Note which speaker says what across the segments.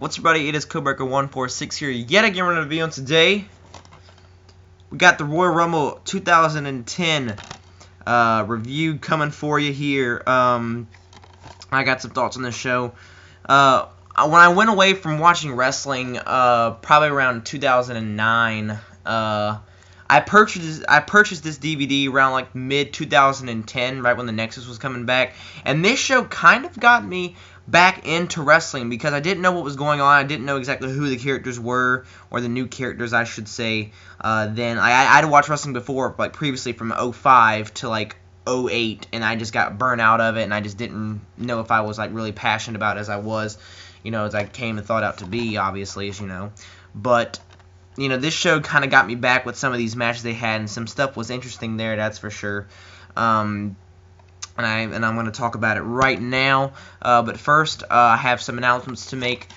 Speaker 1: What's up, everybody? It is Codebreaker146 here yet again. We're going to be on today. We got the Royal Rumble 2010 review coming for you here. I got some thoughts on this show. When I went away from watching wrestling, probably around 2009, I purchased this DVD around like mid 2010, right when the Nexus was coming back, and this show kind of got me back into wrestling because I didn't know what was going on. I didn't know exactly who the characters were, or the new characters, I should say. Then I had watched wrestling before, like previously from 05 to like 08, and I just got burnt out of it, and I just didn't know if I was like really passionate about it as I was, as I came and thought out to be, obviously, as you know. But this show kind of got me back with some of these matches they had, and some stuff was interesting there, that's for sure. And I'm going to talk about it right now. But first, I have some announcements to make.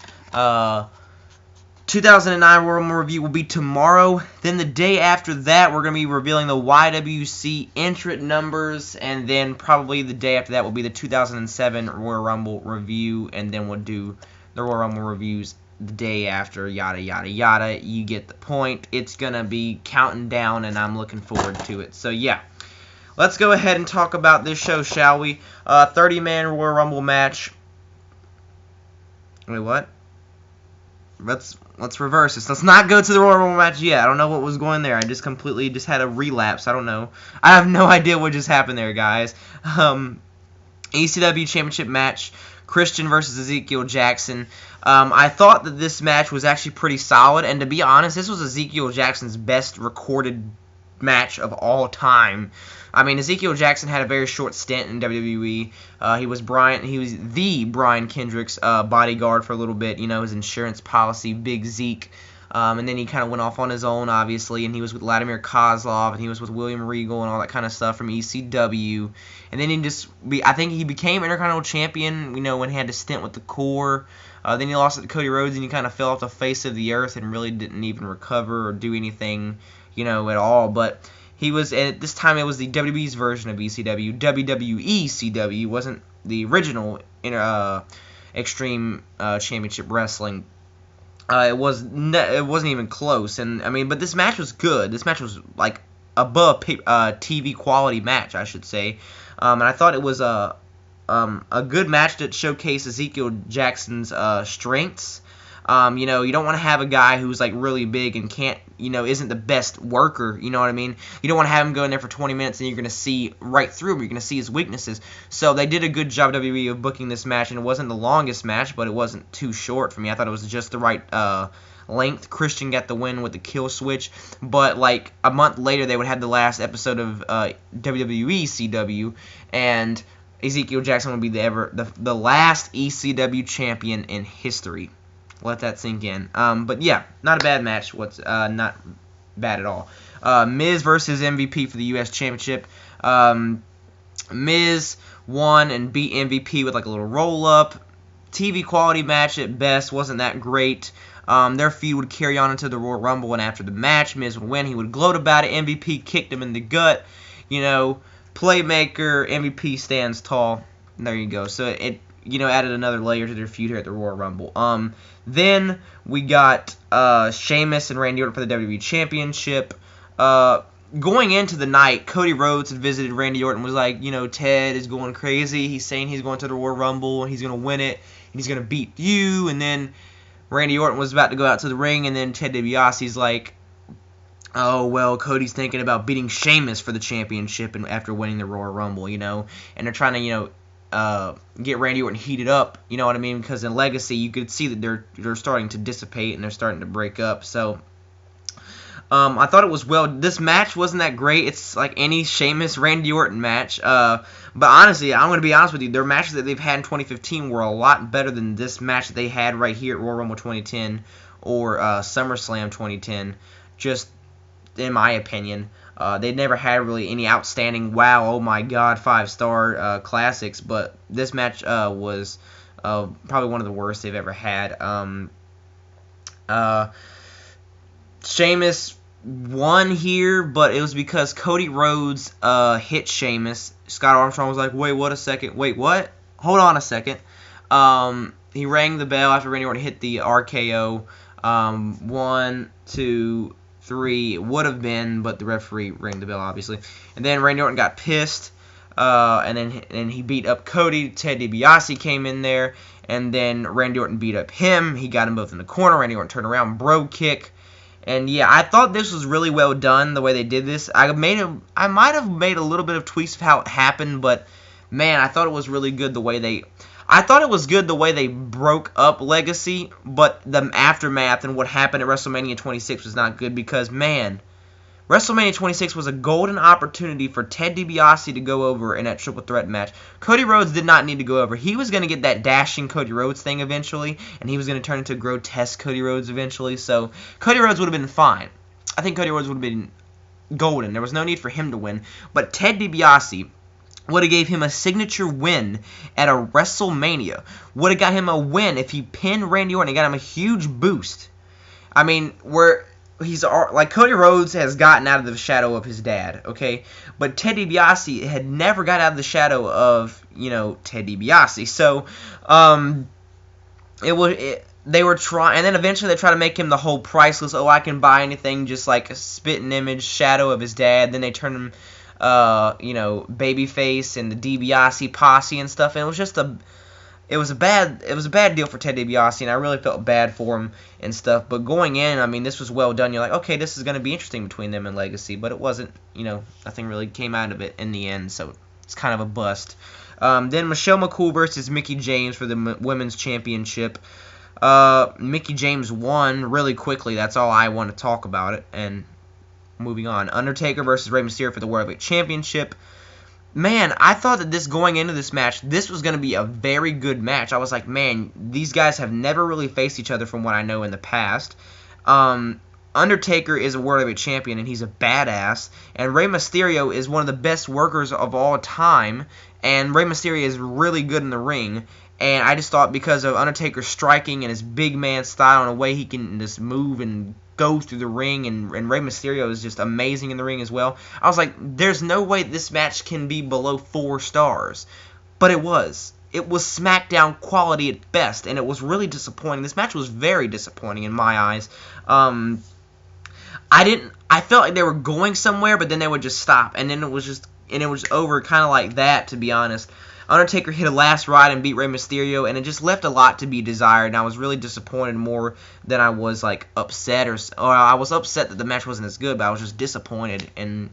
Speaker 1: 2009 Royal Rumble review will be tomorrow. Then the day after that, we're going to be revealing the YWC entrant numbers. And then probably the day after that will be the 2007 Royal Rumble review. And then we'll do the Royal Rumble reviews the day after, yada, yada, yada. You get the point. It's going to be counting down, and I'm looking forward to it. So, yeah. Let's go ahead and talk about this show, shall we? 30-man Royal Rumble match. Wait, what? Let's reverse this. Let's not go to the Royal Rumble match yet. I don't know what was going there. I just completely had a relapse. I don't know. I have no idea what just happened there, guys. ECW Championship match. Christian versus Ezekiel Jackson. I thought that this match was actually pretty solid, and to be honest, this was Ezekiel Jackson's best recorded match of all time. I mean, Ezekiel Jackson had a very short stint in WWE. He was the Brian Kendrick's bodyguard for a little bit, his insurance policy, Big Zeke. And then he kind of went off on his own, obviously, and he was with Vladimir Kozlov, and he was with William Regal and all that kind of stuff from ECW. And then I think he became Intercontinental Champion, when he had to stint with the Core. Then he lost it to Cody Rhodes, and he kind of fell off the face of the earth and really didn't even recover or do anything, at all. But he was, at this time, it was the WWE's version of ECW. WWE CW wasn't the original Extreme Championship Wrestling. It wasn't even close, and I mean, but this match was good. This match was like above TV quality match, I should say. And I thought it was a good match that showcased Ezekiel Jackson's strengths. You don't want to have a guy who's like really big and can't, isn't the best worker, you know what I mean? You don't want to have him go in there for 20 minutes and you're going to see right through him, you're going to see his weaknesses. So they did a good job, WWE, of booking this match, and it wasn't the longest match, but it wasn't too short for me. I thought it was just the right length. Christian got the win with the kill switch, but like a month later they would have the last episode of WWE CW, and Ezekiel Jackson would be the last ECW champion in history. Let that sink in. But yeah, not a bad match. Not bad at all. Miz versus M.V.P. for the U.S. Championship. Miz won and beat M.V.P. with like a little roll-up. TV quality match at best. Wasn't that great. Their feud would carry on into the Royal Rumble, and after the match, Miz would win. He would gloat about it. M.V.P. kicked him in the gut. Playmaker. M.V.P. stands tall. There you go. So it added another layer to their feud here at the Royal Rumble. Then we got Sheamus and Randy Orton for the WWE Championship. Going into the night, Cody Rhodes had visited Randy Orton, was like, Ted is going crazy. He's saying he's going to the Royal Rumble and he's going to win it and he's going to beat you. And then Randy Orton was about to go out to the ring, and then Ted DiBiase's like, oh, well, Cody's thinking about beating Sheamus for the championship and after winning the Royal Rumble, and they're trying to, get Randy Orton heated up, you know what I mean? Because in Legacy, you could see that they're starting to dissipate and they're starting to break up. So, I thought it was this match wasn't that great. It's like any Sheamus Randy Orton match. But honestly, I'm going to be honest with you. Their matches that they've had in 2015 were a lot better than this match that they had right here at Royal Rumble 2010 or SummerSlam 2010. Just in my opinion. They never had really any outstanding, wow, oh my god, 5-star classics, but this match was probably one of the worst they've ever had. Sheamus won here, but it was because Cody Rhodes hit Sheamus. Scott Armstrong was like, wait, what a second, wait, what? Hold on a second. He rang the bell after Randy Orton hit the RKO. 1, 2, 3. It would have been, but the referee rang the bell, obviously. And then Randy Orton got pissed. And then he beat up Cody. Ted DiBiase came in there. And then Randy Orton beat up him. He got them both in the corner. Randy Orton turned around, bro kick. And yeah, I thought this was really well done the way they did this. I might have made a little bit of tweaks of how it happened, but man, I thought it was really good the way they broke up Legacy, but the aftermath and what happened at WrestleMania 26 was not good because, man, WrestleMania 26 was a golden opportunity for Ted DiBiase to go over in that triple threat match. Cody Rhodes did not need to go over. He was going to get that dashing Cody Rhodes thing eventually, and he was going to turn into grotesque Cody Rhodes eventually, so Cody Rhodes would have been fine. I think Cody Rhodes would have been golden. There was no need for him to win, but Ted DiBiase would have gave him a signature win at a WrestleMania. Would have got him a win if he pinned Randy Orton and got him a huge boost. I mean, Cody Rhodes has gotten out of the shadow of his dad, okay? But Ted DiBiase had never got out of the shadow of, Ted DiBiase. So, they were trying, and then eventually they try to make him the whole priceless, I can buy anything, just like a spitting image shadow of his dad. Then they turn him, babyface and the DiBiase posse and stuff. And it was just It was a bad deal for Ted DiBiase, and I really felt bad for him and stuff. But going in, I mean, this was well done. You're like, okay, this is going to be interesting between them and Legacy, but it wasn't. Nothing really came out of it in the end, so it's kind of a bust. Then Michelle McCool versus Mickie James for the Women's Championship. Mickie James won really quickly. That's all I want to talk about it. And moving on, Undertaker versus Rey Mysterio for the World Championship. Man, I thought that going into this match, this was going to be a very good match. I was like, man, these guys have never really faced each other from what I know in the past. Undertaker is a World Heavyweight Champion, and he's a badass. And Rey Mysterio is one of the best workers of all time. And Rey Mysterio is really good in the ring. And I just thought because of Undertaker's striking and his big man style and the way he can just move and go through the ring, and Rey Mysterio is just amazing in the ring as well. I was like, there's no way this match can be below 4 stars. But it was. It was SmackDown quality at best, and it was really disappointing. This match was very disappointing in my eyes. I felt like they were going somewhere, but then they would just stop, and then it was over kind of like that, to be honest. Undertaker hit a last ride and beat Rey Mysterio, and it just left a lot to be desired, and I was really disappointed more than I was, upset, or I was upset that the match wasn't as good, but I was just disappointed, and,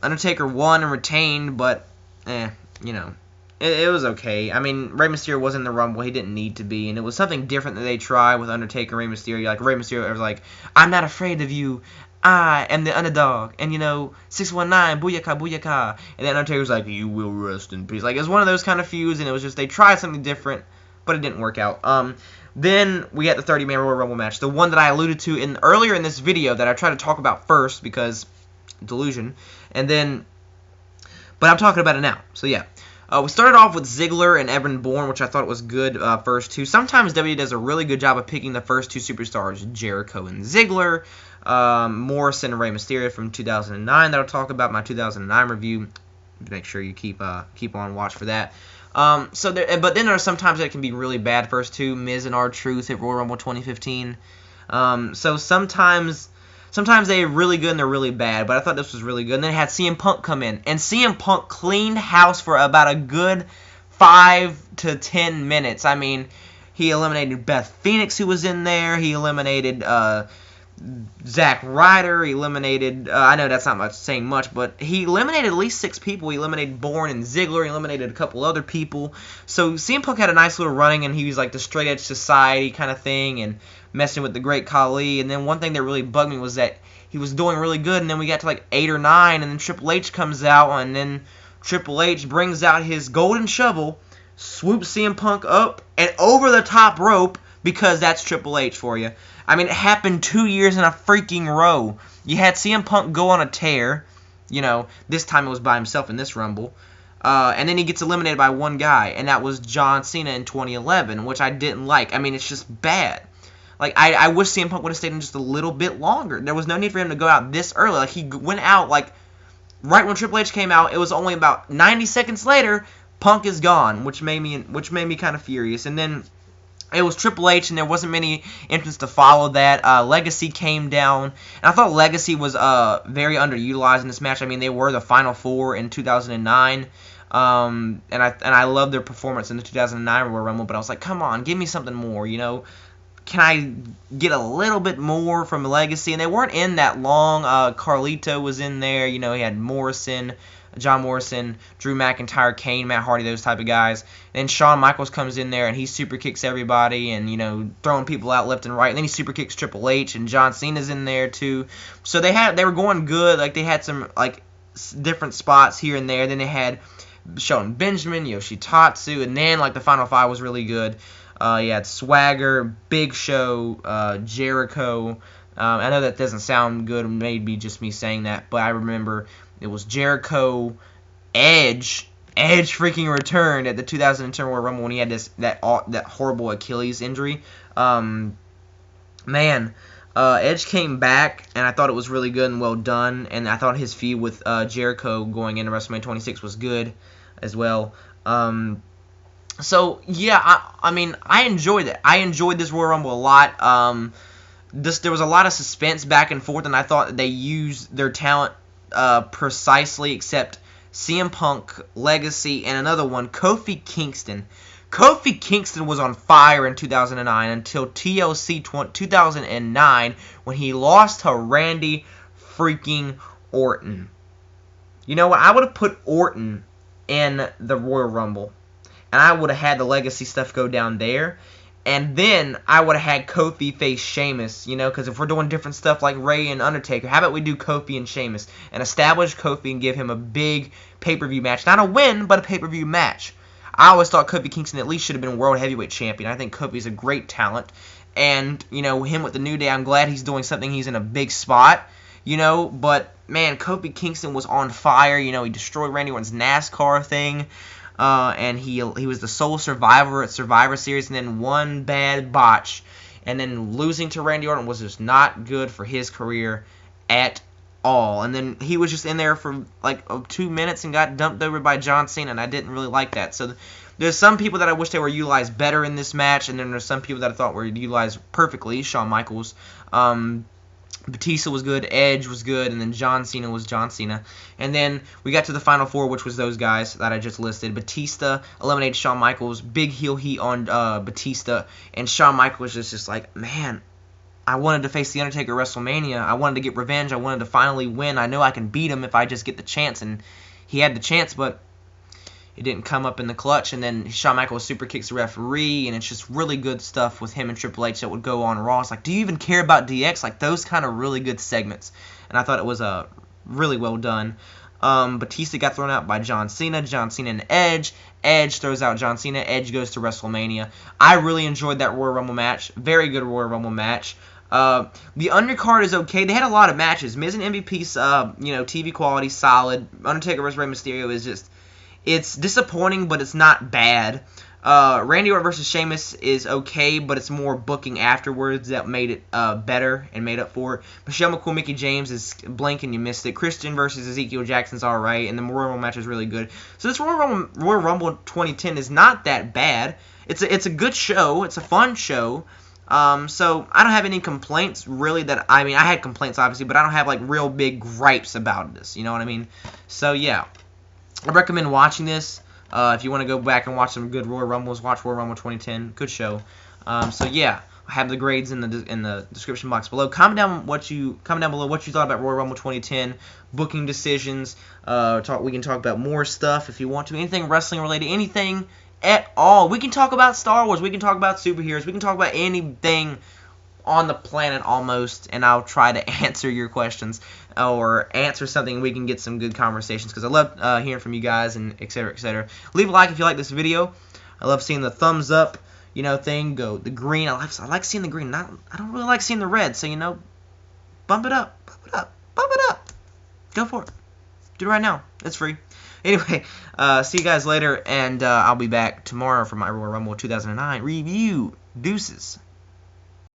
Speaker 1: Undertaker won and retained, but, it was okay. I mean, Rey Mysterio wasn't in the Rumble, he didn't need to be, and it was something different that they tried with Undertaker and Rey Mysterio. Like, Rey Mysterio was like, I'm not afraid of you, I am the underdog, and 619, booyaka, booyaka, and then Undertaker was like, you will rest in peace. Like, it was one of those kind of feuds, and it was just, they tried something different, but it didn't work out. Then we had the 30-man Royal Rumble match, the one that I alluded to earlier in this video that I tried to talk about first, because delusion, but I'm talking about it now, so yeah. We started off with Ziggler and Evan Bourne, which I thought was good first two. Sometimes WWE does a really good job of picking the first two superstars, Jericho and Ziggler, Morrison and Rey Mysterio from 2009 that I'll talk about in my 2009 review. Make sure you keep on watch for that. But then there are sometimes that can be really bad first two, Miz and R-Truth at Royal Rumble 2015. So sometimes they're really good and they're really bad, but I thought this was really good. And then it had CM Punk come in, and CM Punk cleaned house for about a good 5 to 10 minutes. I mean, he eliminated Beth Phoenix, who was in there. He eliminated Zack Ryder. He eliminated, I know that's not saying much, but he eliminated at least 6 people. He eliminated Bourne and Ziggler. He eliminated a couple other people. So CM Punk had a nice little running, and he was like the straight edge society kind of thing, and messing with the Great Khali. And then one thing that really bugged me was that he was doing really good, and then we got to 8 or 9, and then Triple H comes out, and then Triple H brings out his golden shovel, swoops CM Punk up and over the top rope, because that's Triple H for you. I mean, it happened 2 years in a freaking row. You had CM Punk go on a tear, this time it was by himself in this Rumble, and then he gets eliminated by one guy, and that was John Cena in 2011, which I didn't like. I mean, it's just bad. I wish CM Punk would have stayed in just a little bit longer. There was no need for him to go out this early. He went out, right when Triple H came out. It was only about 90 seconds later, Punk is gone, which made me kind of furious. And then it was Triple H, and there wasn't many entrants to follow that. Legacy came down, and I thought Legacy was very underutilized in this match. I mean, they were the Final Four in 2009, and I loved their performance in the 2009 Royal Rumble. But I was like, come on, give me something more, you know? Can I get a little bit more from Legacy? And they weren't in that long. Carlito was in there. You know, he had Morrison, John Morrison, Drew McIntyre, Kane, Matt Hardy, those type of guys. And then Shawn Michaels comes in there, and he super kicks everybody and, you know, throwing people out left and right. And then he super kicks Triple H, and John Cena's in there too. So they were going good. Like, they had some, like, different spots here and there. Then they had Shelton Benjamin, Yoshitatsu, and then, like, the Final Five was really good. You had Swagger, Big Show, Jericho. I know that doesn't sound good, maybe just me saying that, but I remember it was Jericho, Edge freaking returned at the 2010 Royal Rumble when he had that horrible Achilles injury. Edge came back, and I thought it was really good and well done, and I thought his feud with Jericho going into WrestleMania 26 was good as well. So, yeah, I mean, I enjoyed it. I enjoyed this Royal Rumble a lot. There was a lot of suspense back and forth, and I thought that they used their talent precisely, except CM Punk, Legacy, and another one, Kofi Kingston. Kofi Kingston was on fire in 2009 until TLC 2009 when he lost to Randy freaking Orton. You know what? I would have put Orton in the Royal Rumble, and I would have had the Legacy stuff go down there. And then I would have had Kofi face Sheamus, you know, because if we're doing different stuff like Rey and Undertaker, how about we do Kofi and Sheamus and establish Kofi and give him a big pay-per-view match? Not a win, but a pay-per-view match. I always thought Kofi Kingston at least should have been World Heavyweight Champion. I think Kofi's a great talent. And, you know, him with the New Day, I'm glad he's doing something. He's in a big spot, you know. But, man, Kofi Kingston was on fire. You know, he destroyed Randy Orton's NASCAR thing. And he was the sole survivor at Survivor Series, and then one bad botch, and then losing to Randy Orton was just not good for his career at all. And then he was just in there for like 2 minutes and got dumped over by John Cena, and I didn't really like that. So there's some people that I wish they were utilized better in this match, and then there's some people that I thought were utilized perfectly. Shawn Michaels, Batista was good, Edge was good, and then John Cena was John Cena. And then we got to the Final Four, which was those guys that I just listed. Batista eliminated Shawn Michaels, big heel heat on Batista, and Shawn Michaels was just like, man, I wanted to face The Undertaker at WrestleMania. I wanted to get revenge. I wanted to finally win. I know I can beat him if I just get the chance, and he had the chance, but it didn't come up in the clutch. And then Shawn Michaels super kicks the referee, and it's just really good stuff with him and Triple H that would go on Raw. It's like, do you even care about DX? Like, those kind of really good segments. And I thought it was really well done. Batista got thrown out by John Cena and Edge. Edge throws out John Cena. Edge goes to WrestleMania. I really enjoyed that Royal Rumble match. Very good Royal Rumble match. The undercard is okay. They had a lot of matches. Miz and MVP's, TV quality solid. Undertaker vs. Rey Mysterio is just, it's disappointing, but it's not bad. Randy Orton versus Sheamus is okay, but it's more booking afterwards that made it better and made up for it. Michelle McCool, Mickie James is blank and you missed it. Christian versus Ezekiel Jackson's alright, and the Royal Rumble match is really good. So this Royal Rumble 2010 is not that bad. It's a good show. It's a fun show. So I don't have any complaints really I had complaints obviously, but I don't have like real big gripes about this. You know what I mean? So yeah, I recommend watching this. If you want to go back and watch some good Royal Rumbles, watch Royal Rumble 2010. Good show. So yeah, I have the grades in the description box below. Comment down below what you thought about Royal Rumble 2010, booking decisions. We can talk about more stuff if you want to. Anything wrestling related, anything at all. We can talk about Star Wars. We can talk about superheroes. We can talk about anything on the planet almost, and I'll try to answer your questions or answer something. We can get some good conversations because I love hearing from you guys and etc. etc. Leave a like if you like this video. I love seeing the thumbs up thing go. The green, I like seeing the green. I don't really like seeing the red, so bump it up, go for it. Do it right now. It's free. Anyway, see you guys later, and I'll be back tomorrow for my Royal Rumble 2009 review. Deuces.